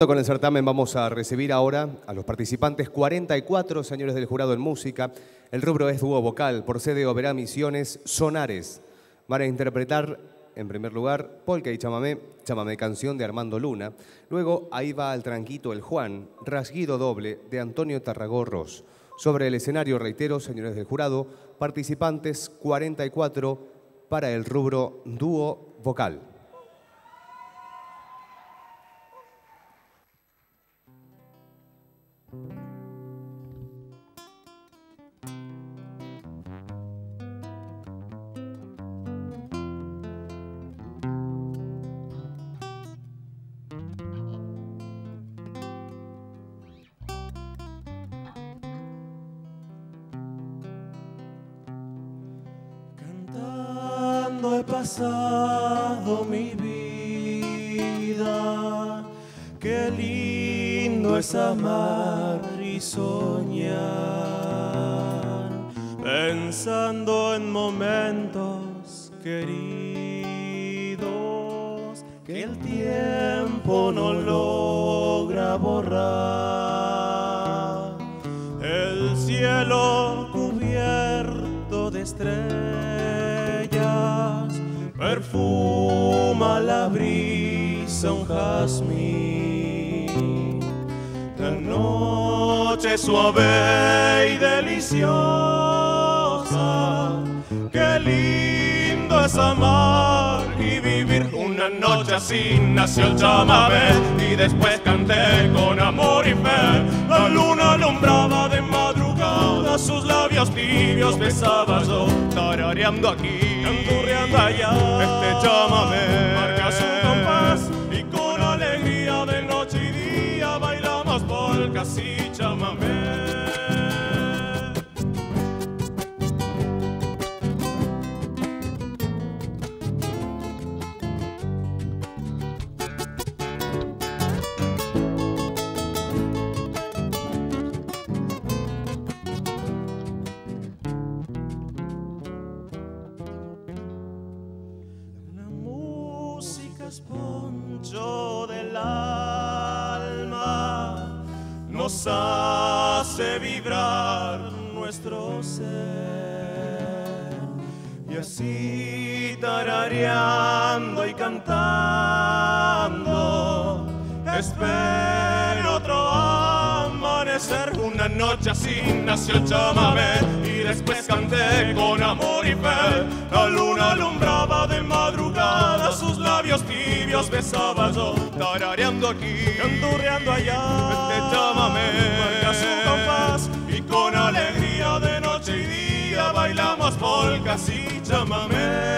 Con el certamen vamos a recibir ahora a los participantes 44, señores del jurado en música. El rubro es dúo vocal. Por sede Oberá Misiones Sonares. Van a interpretar, en primer lugar, polka y chamamé, chamamé canción de Armando Luna. Luego, Ahí va al tranquito el Juan, rasguido doble de Antonio Tarragó-Ros. Sobre el escenario, reitero, señores del jurado, participantes 44 para el rubro dúo vocal. Cantando he pasado mi vida, qué lindo es amar y soñar, pensando en momentos queridos que el tiempo no logra borrar. El cielo cubierto de estrellas perfuma la brisa un jazmín. La noche suave y deliciosa, qué lindo es amar y vivir. Una noche así nació el chamamé y después canté con amor y fe. La luna alumbraba de madrugada, sus labios tibios besaba yo, tarareando aquí, canturreando allá. Este chamamé marca su compás y con alegría de noche y día bailamos polcas y chamamé. Poncho del alma nos hace vibrar nuestro ser, y así tarareando y cantando espero otro amanecer. Una noche así nació el chamamé y después canté con amor y fe. La luna alumbraba de madrugada, sus labios tibios besaba yo, tarareando aquí, canturreando allá. Este chamamé marca su compás y con alegría de noche y día bailamos polcas y chamamé.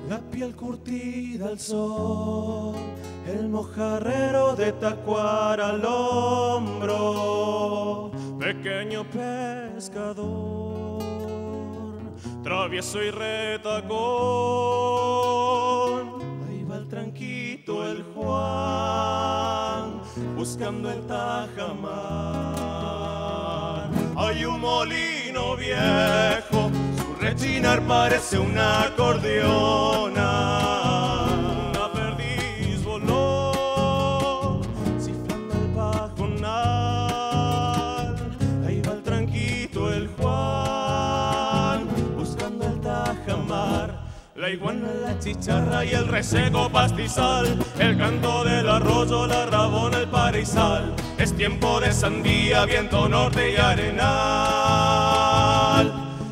La piel curtida al sol, el mojarrero de tacuar al hombro, pequeño pescador, travieso y retacón. Ahí va el tranquito el Juan, buscando el tajamar. Hay un molino viejo, rechinar parece una acordeona. Una perdiz voló, cifrando el pajonal. Ahí va el tranquito el Juan, buscando el tajamar. La iguana, la chicharra y el reseco pastizal, el canto del arroyo, la rabona, el parizal. Es tiempo de sandía, viento norte y arenal.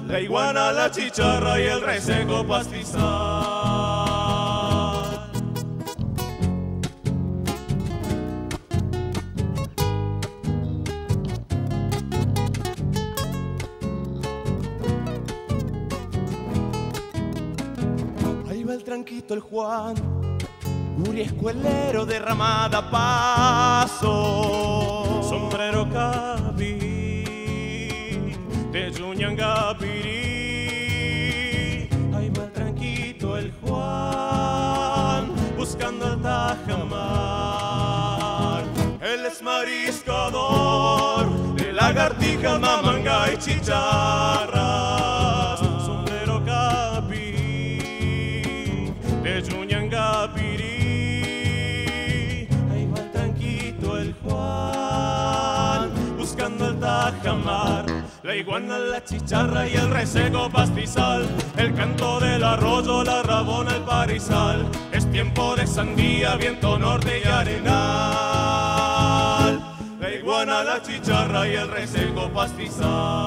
La iguana, la chicharra y el reseco pastizal. Ahí va el tranquito el Juan, Guri escuelero derramada paso, sombrero cabi de Yuñangapirí. Ahí va el tranquito el Juan buscando el tajamar. Él es mariscador de lagartija, mamanga y chicharras. Sombrero capi de Yuñangapirí. Ahí va el tranquito el Juan buscando el tajamar. La iguana, la chicharra y el reseco pastizal, el canto del arroyo, la rabona, el parizal. Es tiempo de sandía, viento norte y arenal. La iguana, la chicharra y el reseco pastizal.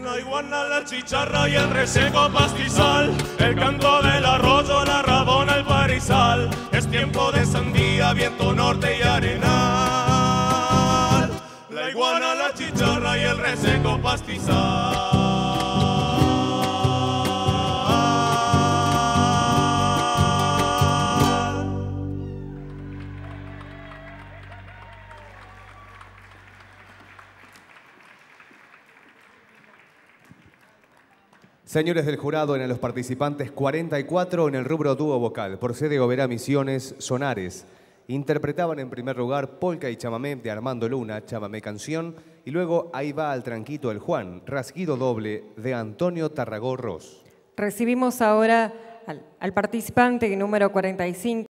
La iguana, la chicharra y el reseco pastizal, el canto del arroyo, la rabona, el parizal. Es tiempo de sandía, viento norte y arenal. La iguana, la chicharra y el reseco pastizal. Señores del jurado, en los participantes 44 en el rubro dúo vocal, por sede Oberá Misiones, Sonares. Interpretaban en primer lugar Polka y Chamamé de Armando Luna, Chamamé Canción, y luego Ahí va al tranquito el Juan, rasguido doble de Antonio Tarragó Ros. Recibimos ahora al participante número 45.